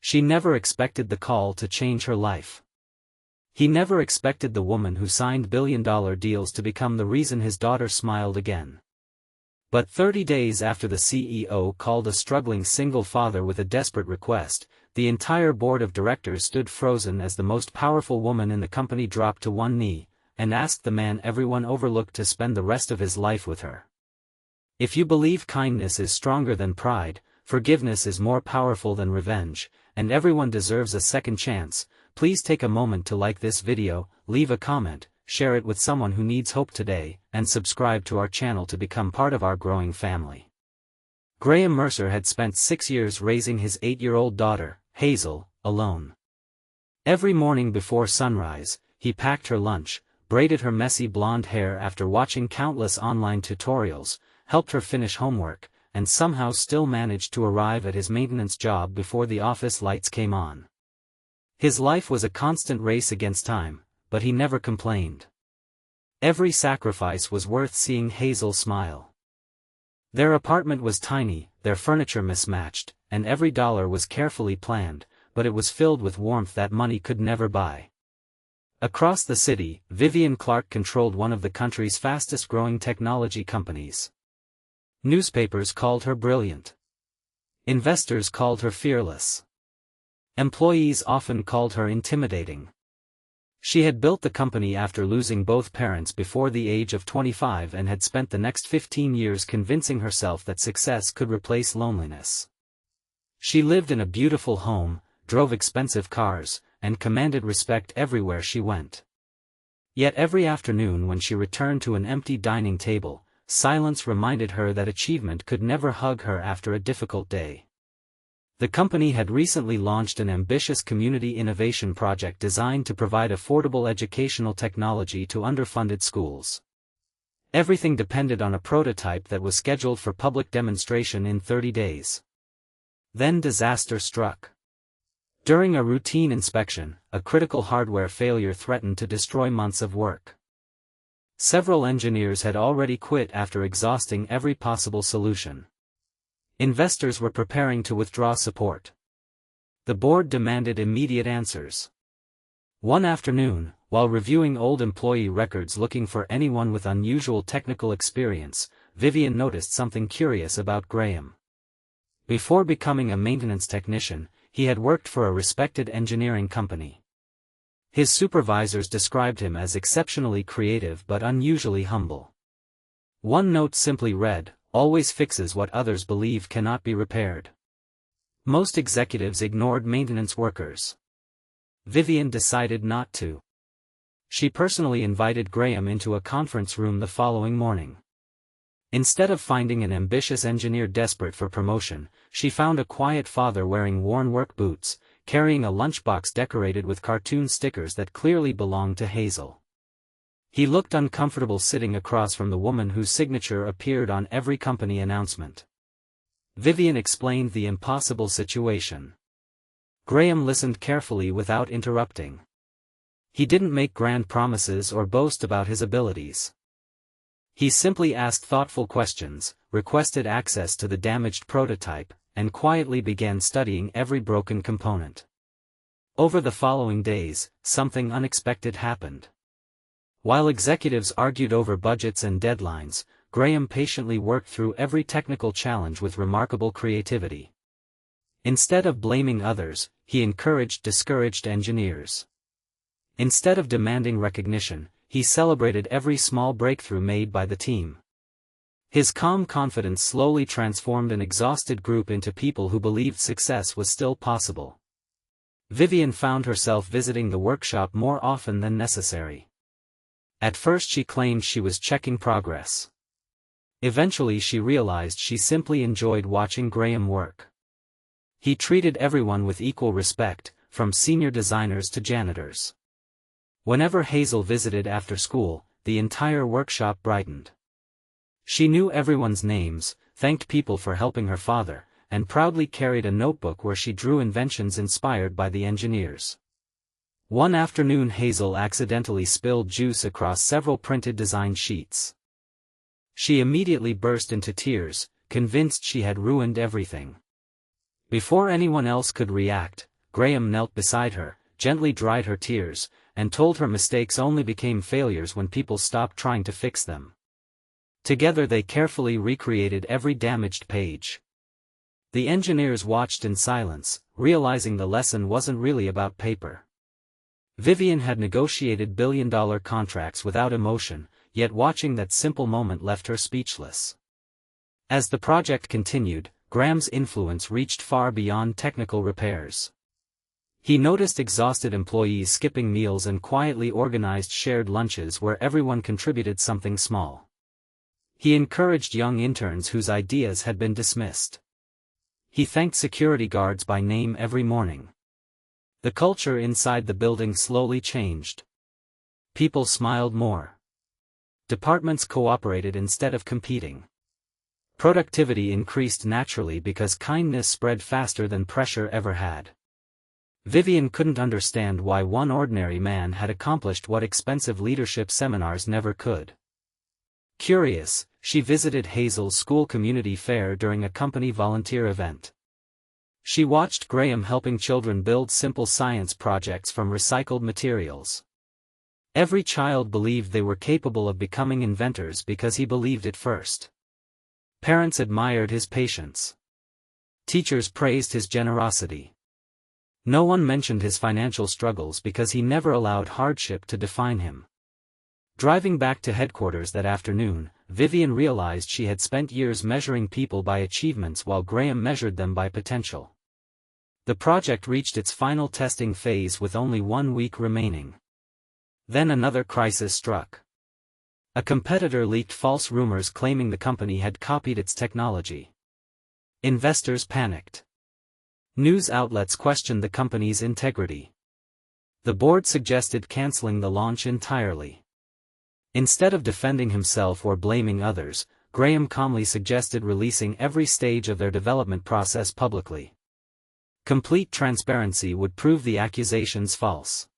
She never expected the call to change her life. He never expected the woman who signed billion-dollar deals to become the reason his daughter smiled again. But 30 days after the CEO called a struggling single father with a desperate request, the entire board of directors stood frozen as the most powerful woman in the company dropped to one knee, and asked the man everyone overlooked to spend the rest of his life with her. If you believe kindness is stronger than pride, forgiveness is more powerful than revenge, and everyone deserves a second chance, please take a moment to like this video, leave a comment, share it with someone who needs hope today, and subscribe to our channel to become part of our growing family. Graham Mercer had spent 6 years raising his 8-year-old daughter, Hazel, alone. Every morning before sunrise, he packed her lunch, braided her messy blonde hair after watching countless online tutorials, helped her finish homework, and somehow still managed to arrive at his maintenance job before the office lights came on. His life was a constant race against time, but he never complained. Every sacrifice was worth seeing Hazel smile. Their apartment was tiny, their furniture mismatched, and every dollar was carefully planned, but it was filled with warmth that money could never buy. Across the city, Vivian Clark controlled one of the country's fastest-growing technology companies. Newspapers called her brilliant. Investors called her fearless. Employees often called her intimidating. She had built the company after losing both parents before the age of 25 and had spent the next 15 years convincing herself that success could replace loneliness. She lived in a beautiful home, drove expensive cars, and commanded respect everywhere she went. Yet every afternoon when she returned to an empty dining table, silence reminded her that achievement could never hug her after a difficult day. The company had recently launched an ambitious community innovation project designed to provide affordable educational technology to underfunded schools. Everything depended on a prototype that was scheduled for public demonstration in 30 days. Then disaster struck. During a routine inspection, a critical hardware failure threatened to destroy months of work. Several engineers had already quit after exhausting every possible solution. Investors were preparing to withdraw support. The board demanded immediate answers. One afternoon, while reviewing old employee records looking for anyone with unusual technical experience, Vivian noticed something curious about Graham. Before becoming a maintenance technician, he had worked for a respected engineering company. His supervisors described him as exceptionally creative but unusually humble. One note simply read, "Always fixes what others believe cannot be repaired." Most executives ignored maintenance workers. Vivian decided not to. She personally invited Graham into a conference room the following morning. Instead of finding an ambitious engineer desperate for promotion, she found a quiet father wearing worn work boots, carrying a lunchbox decorated with cartoon stickers that clearly belonged to Hazel. He looked uncomfortable sitting across from the woman whose signature appeared on every company announcement. Vivian explained the impossible situation. Graham listened carefully without interrupting. He didn't make grand promises or boast about his abilities. He simply asked thoughtful questions, requested access to the damaged prototype, and quietly began studying every broken component. Over the following days, something unexpected happened. While executives argued over budgets and deadlines, Graham patiently worked through every technical challenge with remarkable creativity. Instead of blaming others, he encouraged discouraged engineers. Instead of demanding recognition, he celebrated every small breakthrough made by the team. His calm confidence slowly transformed an exhausted group into people who believed success was still possible. Vivian found herself visiting the workshop more often than necessary. At first she claimed she was checking progress. Eventually she realized she simply enjoyed watching Graham work. He treated everyone with equal respect, from senior designers to janitors. Whenever Hazel visited after school, the entire workshop brightened. She knew everyone's names, thanked people for helping her father, and proudly carried a notebook where she drew inventions inspired by the engineers. One afternoon Hazel accidentally spilled juice across several printed design sheets. She immediately burst into tears, convinced she had ruined everything. Before anyone else could react, Graham knelt beside her, gently dried her tears, and told her mistakes only became failures when people stopped trying to fix them. Together they carefully recreated every damaged page. The engineers watched in silence, realizing the lesson wasn't really about paper. Vivian had negotiated billion-dollar contracts without emotion, yet watching that simple moment left her speechless. As the project continued, Graham's influence reached far beyond technical repairs. He noticed exhausted employees skipping meals and quietly organized shared lunches where everyone contributed something small. He encouraged young interns whose ideas had been dismissed. He thanked security guards by name every morning. The culture inside the building slowly changed. People smiled more. Departments cooperated instead of competing. Productivity increased naturally because kindness spread faster than pressure ever had. Vivian couldn't understand why one ordinary man had accomplished what expensive leadership seminars never could. Curious, she visited Hazel's school community fair during a company volunteer event. She watched Graham helping children build simple science projects from recycled materials. Every child believed they were capable of becoming inventors because he believed it first. Parents admired his patience. Teachers praised his generosity. No one mentioned his financial struggles because he never allowed hardship to define him. Driving back to headquarters that afternoon, Vivian realized she had spent years measuring people by achievements while Graham measured them by potential. The project reached its final testing phase with only 1 week remaining. Then another crisis struck. A competitor leaked false rumors claiming the company had copied its technology. Investors panicked. News outlets questioned the company's integrity. The board suggested canceling the launch entirely. Instead of defending himself or blaming others, Graham calmly suggested releasing every stage of their development process publicly. Complete transparency would prove the accusations false.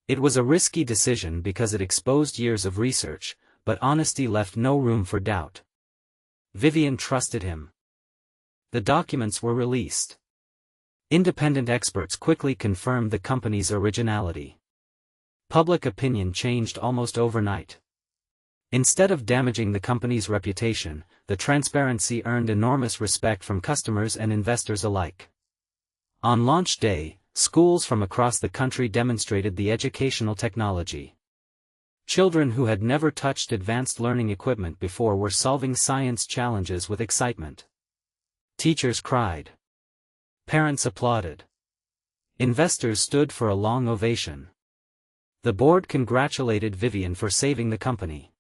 It was a risky decision because it exposed years of research, but honesty left no room for doubt. Vivian trusted him. The documents were released. Independent experts quickly confirmed the company's originality. Public opinion changed almost overnight. Instead of damaging the company's reputation, the transparency earned enormous respect from customers and investors alike. On launch day, schools from across the country demonstrated the educational technology. Children who had never touched advanced learning equipment before were solving science challenges with excitement. Teachers cried. Parents applauded. Investors stood for a long ovation. The board congratulated Vivian for saving the company.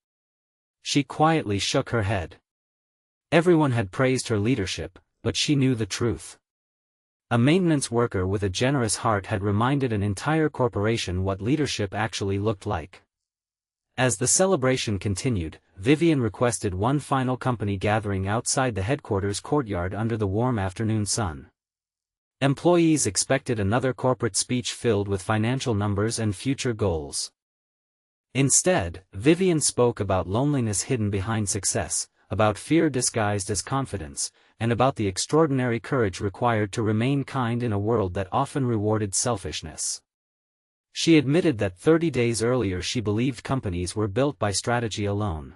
She quietly shook her head. Everyone had praised her leadership, but she knew the truth. A maintenance worker with a generous heart had reminded an entire corporation what leadership actually looked like. As the celebration continued, Vivian requested one final company gathering outside the headquarters courtyard under the warm afternoon sun. Employees expected another corporate speech filled with financial numbers and future goals. Instead, Vivian spoke about loneliness hidden behind success, about fear disguised as confidence, and about the extraordinary courage required to remain kind in a world that often rewarded selfishness. She admitted that 30 days earlier she believed companies were built by strategy alone.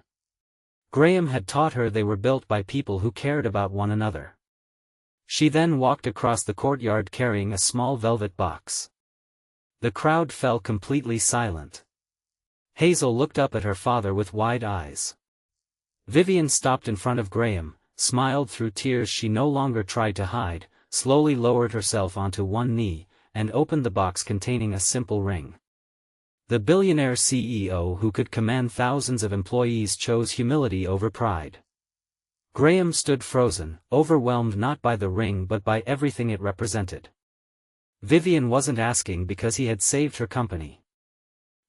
Graham had taught her they were built by people who cared about one another. She then walked across the courtyard carrying a small velvet box. The crowd fell completely silent. Hazel looked up at her father with wide eyes. Vivian stopped in front of Graham, smiled through tears she no longer tried to hide, slowly lowered herself onto one knee, and opened the box containing a simple ring. The billionaire CEO who could command thousands of employees chose humility over pride. Graham stood frozen, overwhelmed not by the ring but by everything it represented. Vivian wasn't asking because he had saved her company.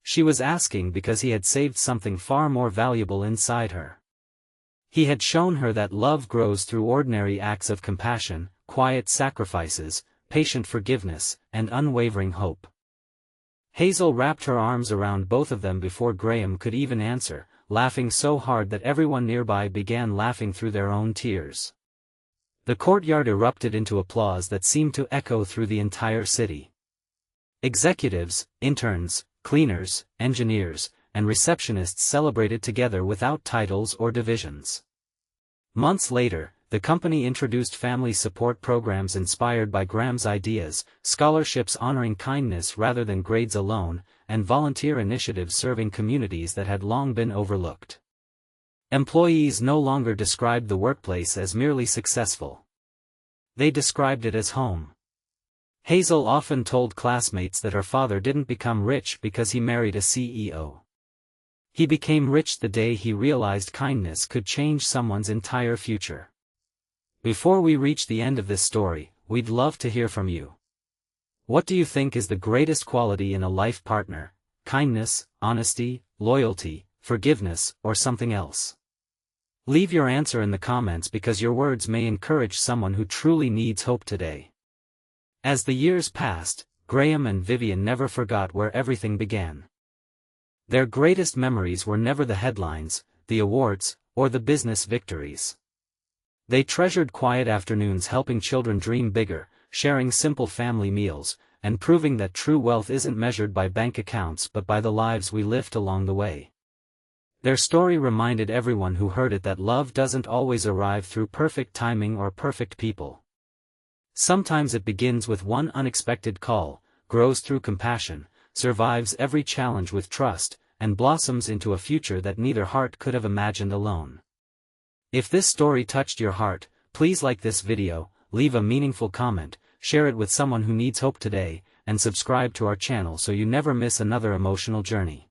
She was asking because he had saved something far more valuable inside her. He had shown her that love grows through ordinary acts of compassion, quiet sacrifices, patient forgiveness, and unwavering hope. Hazel wrapped her arms around both of them before Graham could even answer, laughing so hard that everyone nearby began laughing through their own tears. The courtyard erupted into applause that seemed to echo through the entire city. Executives, interns, cleaners, engineers, and receptionists celebrated together without titles or divisions. Months later, the company introduced family support programs inspired by Graham's ideas, scholarships honoring kindness rather than grades alone, and volunteer initiatives serving communities that had long been overlooked. Employees no longer described the workplace as merely successful. They described it as home. Hazel often told classmates that her father didn't become rich because he married a CEO. He became rich the day he realized kindness could change someone's entire future. Before we reach the end of this story, we'd love to hear from you. What do you think is the greatest quality in a life partner? Kindness, honesty, loyalty, forgiveness, or something else? Leave your answer in the comments because your words may encourage someone who truly needs hope today. As the years passed, Graham and Vivian never forgot where everything began. Their greatest memories were never the headlines, the awards, or the business victories. They treasured quiet afternoons helping children dream bigger, sharing simple family meals, and proving that true wealth isn't measured by bank accounts but by the lives we lived along the way. Their story reminded everyone who heard it that love doesn't always arrive through perfect timing or perfect people. Sometimes it begins with one unexpected call, grows through compassion, survives every challenge with trust, and blossoms into a future that neither heart could have imagined alone. If this story touched your heart, please like this video, leave a meaningful comment, share it with someone who needs hope today, and subscribe to our channel so you never miss another emotional journey.